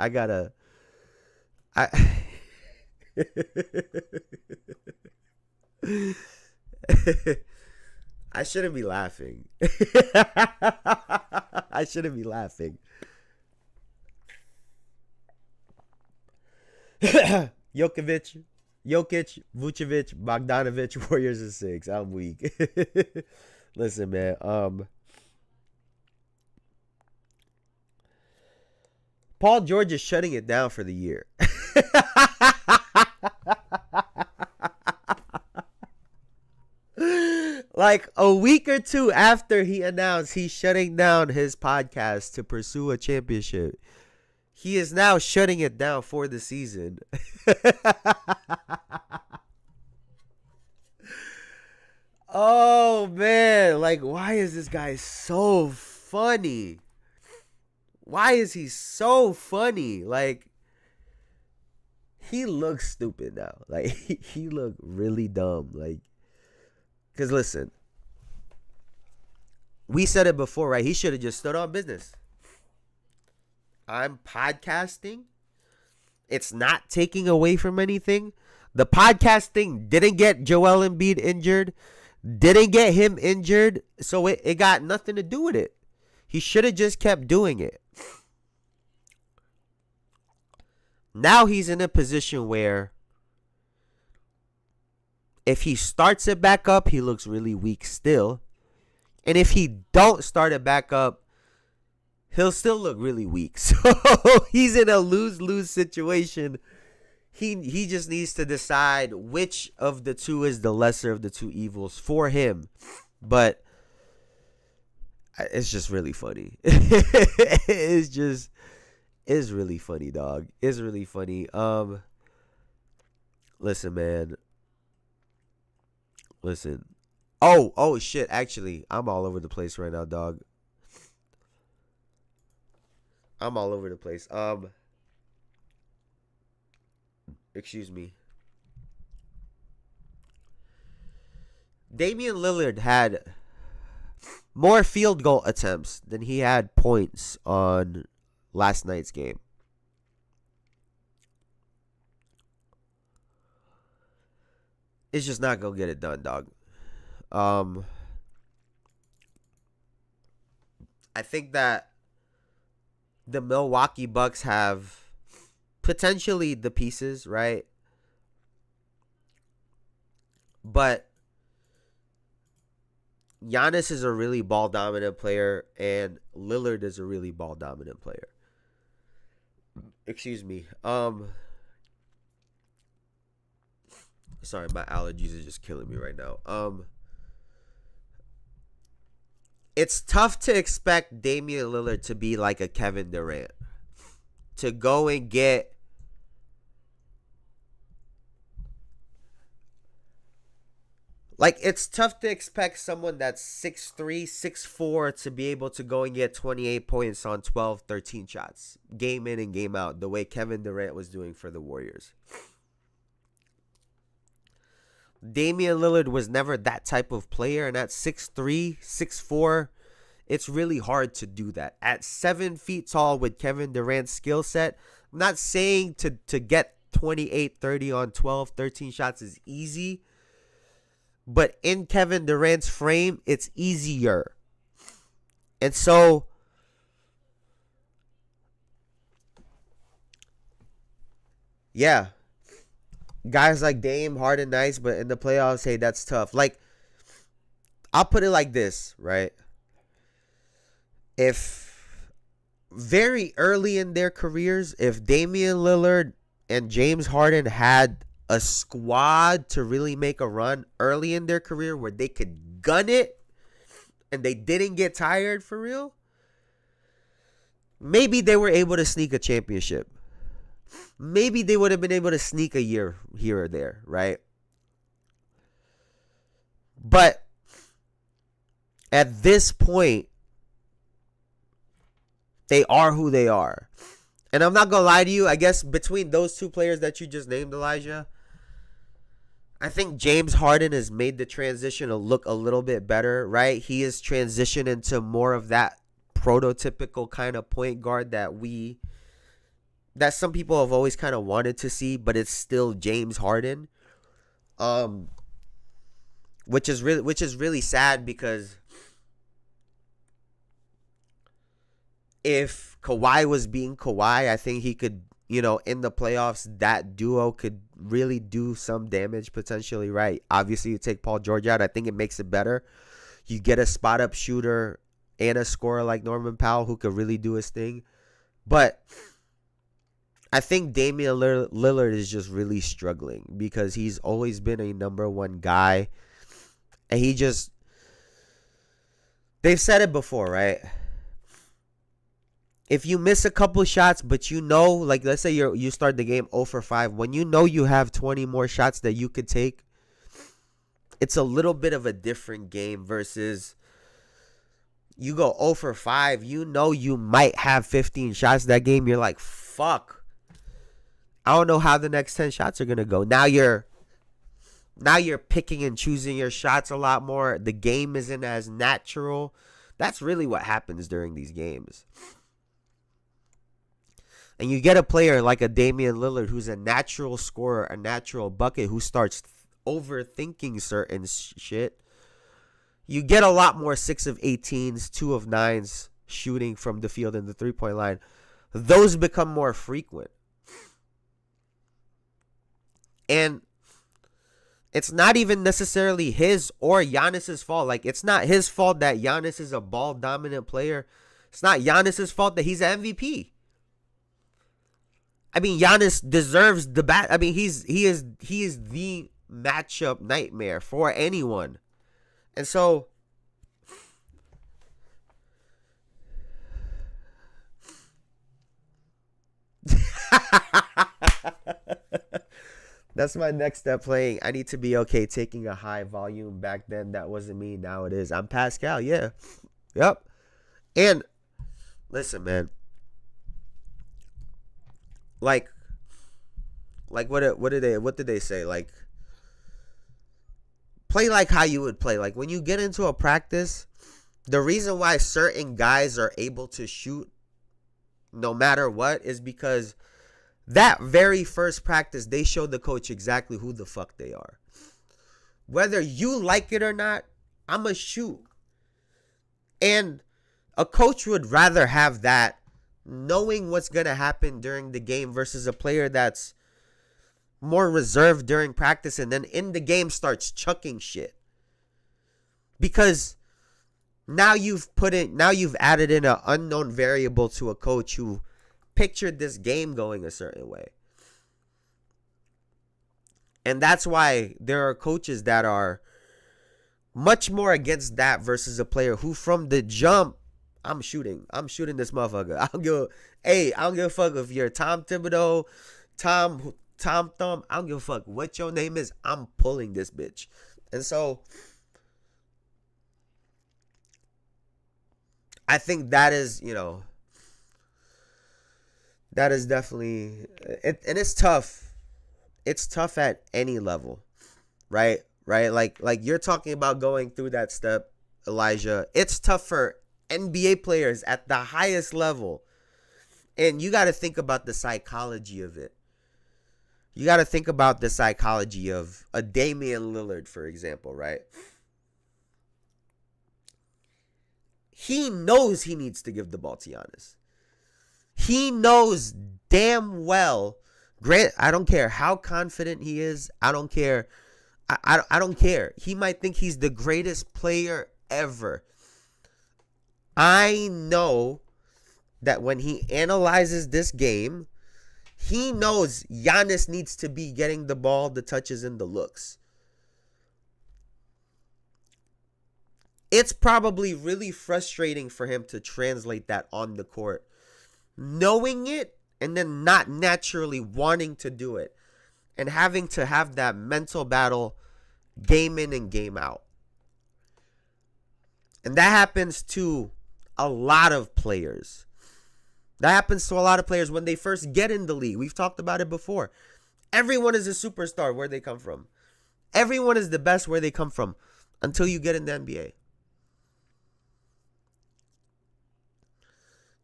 I shouldn't be laughing. I shouldn't be laughing. Jokic, Vucevic, Bogdanovic, Warriors in 6. I'm weak. Listen, man. Paul George is shutting it down for the year. Like a week or two after he announced he's shutting down his podcast to pursue a championship, he is now shutting it down for the season. Oh, man. Like, why is this guy so funny? Why is he so funny? Like, he looks stupid now. Like, he looked really dumb. Like, because listen, we said it before, right? He should have just stood on business. I'm podcasting. It's not taking away from anything. The podcasting didn't get Joel Embiid injured, didn't get him injured, so it got nothing to do with it. He should have just kept doing it. Now he's in a position where if he starts it back up, he looks really weak still. And if he don't start it back up, he'll still look really weak. So he's in a lose-lose situation. He just needs to decide which of the two is the lesser of the two evils for him. But it's just really funny. It's really funny, dog. It's really funny. Listen, man. Listen. Oh shit. Actually, I'm all over the place right now, dog. I'm all over the place. Excuse me. Damian Lillard had more field goal attempts than he had points on last night's game. It's just not gonna get it done, dog. I think that the Milwaukee Bucks have potentially the pieces, right? But Giannis is a really ball dominant player, and Lillard is a really ball dominant player. Excuse me. Sorry, my allergies are just killing me right now. It's tough to expect Damian Lillard to be like a Kevin Durant, to go and get it's tough to expect someone that's 6'3", 6'4" to be able to go and get 28 points on 12, 13 shots, game in and game out, the way Kevin Durant was doing for the Warriors. Damian Lillard was never that type of player, and at 6'3", 6'4", it's really hard to do that. At 7 feet tall with Kevin Durant's skill set, I'm not saying to get 28, 30 on 12, 13 shots is easy, but in Kevin Durant's frame, it's easier. And so, yeah, guys like Dame, Harden, nice, but in the playoffs, hey, that's tough. Like, I'll put it like this, right? If very early in their careers, if Damian Lillard and James Harden had a squad to really make a run early in their career where they could gun it and they didn't get tired for real, maybe they were able to sneak a championship. Maybe they would have been able to sneak a year here or there, right? But at this point, they are who they are. And I'm not going to lie to you. I guess between those two players that you just named, Elijah, I think James Harden has made the transition to look a little bit better, right? He has transitioned into more of that prototypical kind of point guard that some people have always kind of wanted to see, but it's still James Harden. Which is really sad, because if Kawhi was being Kawhi, I think he could, in the playoffs, that duo could really do some damage potentially, right? Obviously, you take Paul George out, I think it makes it better. You get a spot-up shooter and a scorer like Norman Powell who could really do his thing. But I think Damian Lillard is just really struggling because he's always been a number one guy. And they've said it before, right? If you miss a couple shots, but like let's say you start the game 0 for 5, when you have 20 more shots that you could take, it's a little bit of a different game versus you go 0 for 5, you might have 15 shots that game. You're like, fuck. I don't know how the next 10 shots are going to go. Now you're picking and choosing your shots a lot more. The game isn't as natural. That's really what happens during these games. And you get a player like a Damian Lillard who's a natural scorer, a natural bucket, who starts overthinking certain shit. You get a lot more 6 of 18s, 2 of 9s shooting from the field in the 3-point line. Those become more frequent. And it's not even necessarily his or Giannis's fault. Like, it's not his fault that Giannis is a ball-dominant player. It's not Giannis's fault that he's an MVP. I mean, Giannis deserves the bat. I mean, he is the matchup nightmare for anyone. And so That's my next step playing. I need to be okay taking a high volume. Back then, that wasn't me. Now it is. I'm Pascal. Yeah. Yep. And listen, man. Like what did they say? Like, play like how you would play. Like, when you get into a practice, the reason why certain guys are able to shoot no matter what is because that very first practice, they showed the coach exactly who the fuck they are. Whether you like it or not, I'm a shoot. And a coach would rather have that, knowing what's going to happen during the game, versus a player that's more reserved during practice and then in the game starts chucking shit. Because now you've added in an unknown variable to a coach who pictured this game going a certain way. And that's why there are coaches that are much more against that versus a player who from the jump, I'm shooting this motherfucker. I don't give a fuck if you're Tom Thibodeau, Tom Thumb. I don't give a fuck what your name is. I'm pulling this bitch. And so I think that is, that is definitely it, and it's tough. It's tough at any level, right? Right? Like you're talking about going through that step, Elijah. It's tough for NBA players at the highest level. And you got to think about the psychology of it. You got to think about the psychology of a Damian Lillard, for example, right? He knows he needs to give the ball to Giannis. He knows damn well. Grant, I don't care how confident he is. I don't care. I don't care. He might think he's the greatest player ever. I know that when he analyzes this game, he knows Giannis needs to be getting the ball, the touches, and the looks. It's probably really frustrating for him to translate that on the court. Knowing it and then not naturally wanting to do it. And having to have that mental battle game in and game out. And that happens to a lot of players. That happens to a lot of players when they first get in the league. We've talked about it before. Everyone is a superstar where they come from. Everyone is the best where they come from until you get in the NBA.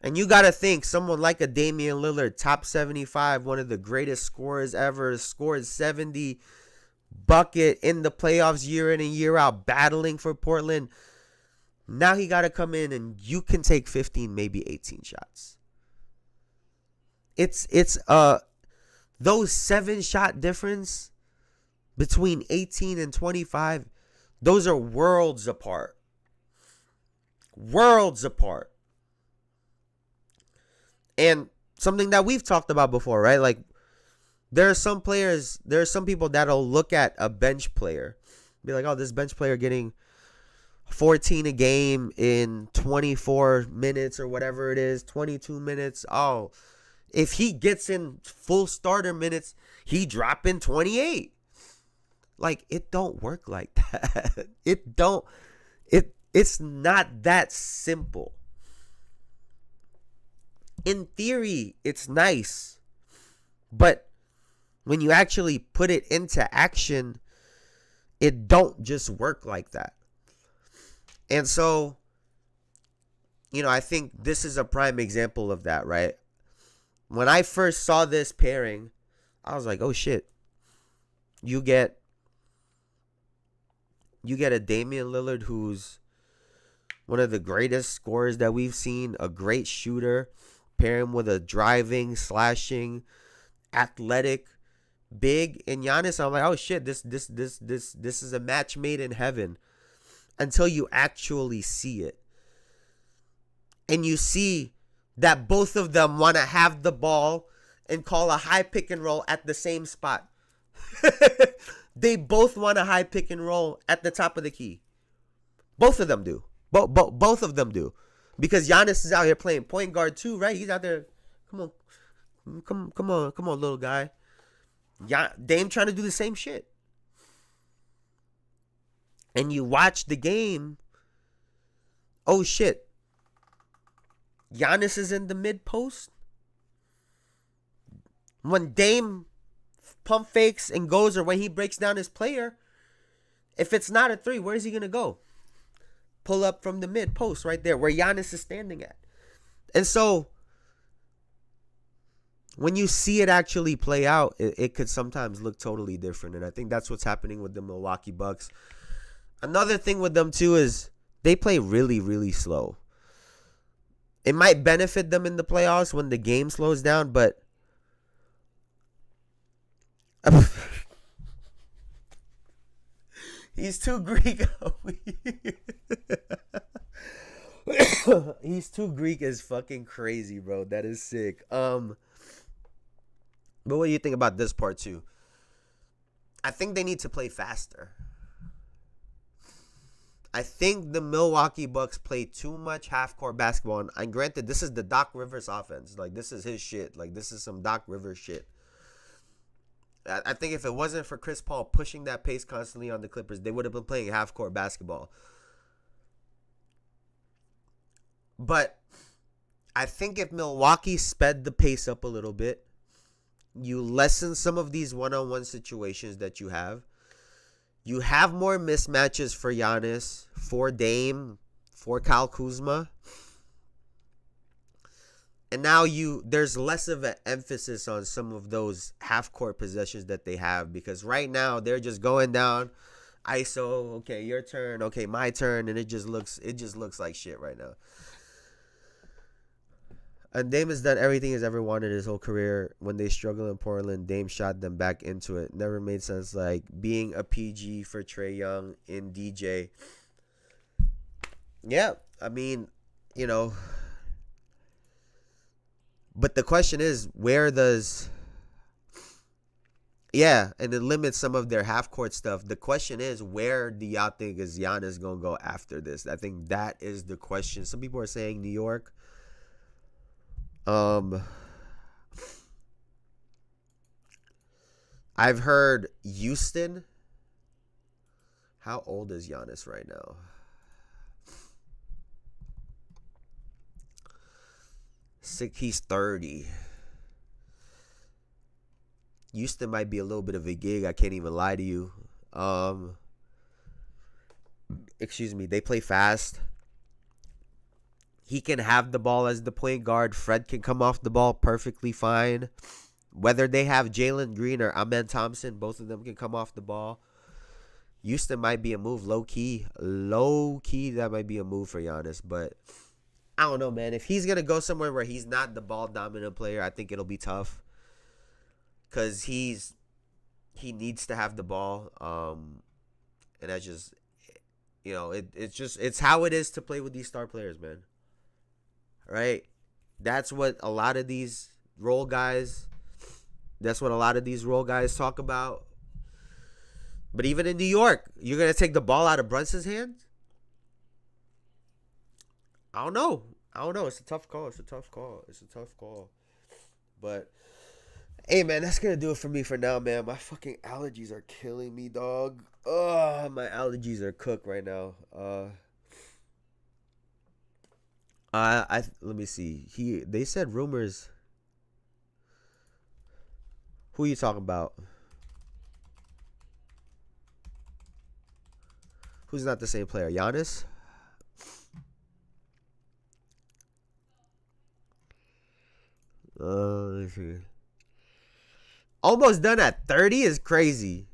And you got to think someone like a Damian Lillard, top 75, one of the greatest scorers ever, scored 70, bucket in the playoffs year in and year out, battling for Portland. Now he got to come in and you can take 15, maybe 18 shots. It's those 7-shot difference between 18 and 25, those are worlds apart. Worlds apart. And something that we've talked about before, right? Like, there are some people that'll look at a bench player, be like, oh, this bench player getting 14 a game in 24 minutes or whatever it is, 22 minutes. Oh, if he gets in full starter minutes, he drop in 28. Like, it don't work like that. It's not that simple. In theory, it's nice, but when you actually put it into action, it don't just work like that. And so, I think this is a prime example of that, right? When I first saw this pairing, I was like, oh shit. You get a Damian Lillard who's one of the greatest scorers that we've seen, a great shooter. Pair him with a driving, slashing, athletic, big, and Giannis. I'm like, oh shit, this is a match made in heaven. Until you actually see it, and you see that both of them want to have the ball and call a high pick and roll at the same spot. They both want a high pick and roll at the top of the key. Both of them do. Both of them do. Because Giannis is out here playing point guard too, right? He's out there. Come on, little guy. Yeah, Dame trying to do the same shit. And you watch the game. Oh shit. Giannis is in the mid post. When Dame pump fakes and goes, or when he breaks down his player, if it's not a three, where is he gonna go? Pull up from the mid post right there where Giannis is standing at. And so when you see it actually play out, it could sometimes look totally different. And I think that's what's happening with the Milwaukee Bucks. Another thing with them too is they play really, really slow. It might benefit them in the playoffs when the game slows down, but he's too Greek. He's too Greek is fucking crazy, bro. That is sick. But what do you think about this part too? I think they need to play faster. I think the Milwaukee Bucks play too much half-court basketball. And granted, this is the Doc Rivers offense. Like, this is his shit. Like, this is some Doc Rivers shit. I think if it wasn't for Chris Paul pushing that pace constantly on the Clippers, they would have been playing half-court basketball. But I think if Milwaukee sped the pace up a little bit, you lessen some of these one-on-one situations that you have. You have more mismatches for Giannis, for Dame, for Kyle Kuzma. And now there's less of an emphasis on some of those half-court possessions that they have, because right now they're just going down, ISO, okay, your turn, okay, my turn, and it just looks like shit right now. And Dame has done everything he's ever wanted his whole career. When they struggle in Portland, Dame shot them back into it. Never made sense. Like being a PG for Trae Young in DJ. Yeah, I mean, you know. But the question is, where does... Yeah, and it limits some of their half-court stuff. The question is, where do y'all think is Giannis going to go after this? I think that is the question. Some people are saying New York. I've heard Houston. How old is Giannis right now? He's 30. Houston might be a little bit of a gig. I can't even lie to you. Excuse me. They play fast. He can have the ball as the point guard. Fred can come off the ball perfectly fine. Whether they have Jalen Green or Amen Thompson, both of them can come off the ball. Houston might be a move, low-key. Low-key, that might be a move for Giannis. But I don't know, man. If he's going to go somewhere where he's not the ball-dominant player, I think it'll be tough. Because he needs to have the ball. And that's just, you know, it's how it is to play with these star players, man. Right? That's what a lot of these role guys talk about. But even in New York, you're going to take the ball out of Brunson's hands? I don't know. It's a tough call. But, hey, man, that's going to do it for me for now, man. My fucking allergies are killing me, dog. Ugh, my allergies are cooked right now. Let me see. They said rumors. Who are you talking about? Who's not the same player? Giannis? Let's see. Almost done at 30 is crazy.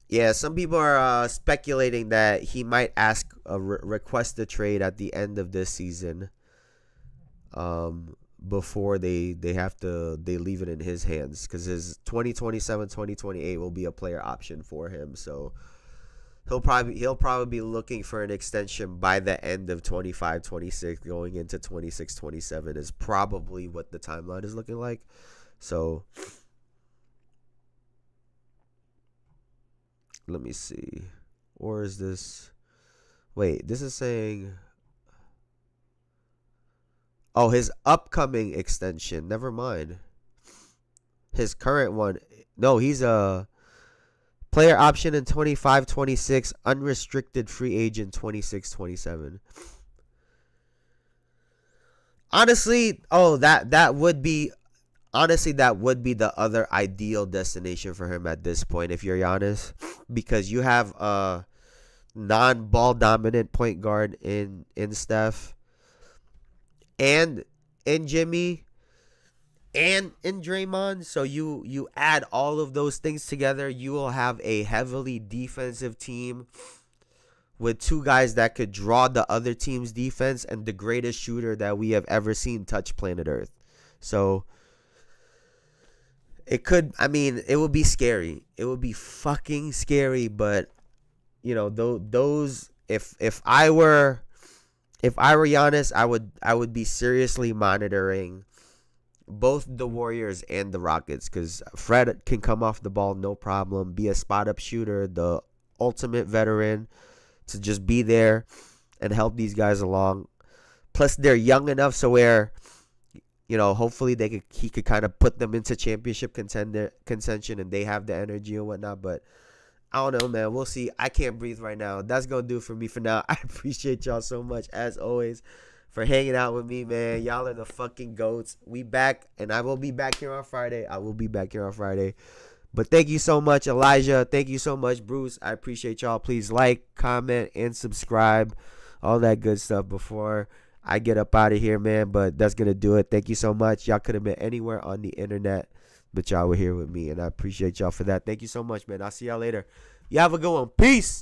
Yeah, some people are speculating that he might request a trade at the end of this season. Before they leave it in his hands, because his 2027 2028 will be a player option for him, so he'll probably be looking for an extension by the end of 25-26, going into 26-27 is probably what the timeline is looking like. So let me see. Or is this... Wait, this is saying... Oh, his upcoming extension. Never mind. His current one. No, he's a player option in 25-26, unrestricted free agent 26-27. Honestly, that would be the other ideal destination for him at this point, if you're honest, because you have a non-ball dominant point guard in Steph and in Jimmy and in Draymond. So you add all of those things together, you will have a heavily defensive team with two guys that could draw the other team's defense and the greatest shooter that we have ever seen touch planet Earth. So it would be scary. It would be fucking scary, but those if I were Giannis, I would be seriously monitoring both the Warriors and the Rockets, because Fred can come off the ball no problem, be a spot up shooter, the ultimate veteran to just be there and help these guys along. Plus, they're young enough so where, hopefully he could kind of put them into championship contention, and they have the energy and whatnot. But I don't know, man. We'll see. I can't breathe right now. That's going to do it for me for now. I appreciate y'all so much, as always, for hanging out with me, man. Y'all are the fucking GOATs. We back, and I will be back here on Friday. But thank you so much, Elijah. Thank you so much, Bruce. I appreciate y'all. Please like, comment, and subscribe. All that good stuff before I get up out of here, man. But that's going to do it. Thank you so much. Y'all could have been anywhere on the internet, but y'all were here with me, and I appreciate y'all for that. Thank you so much, man. I'll see y'all later. You have a good one. Peace.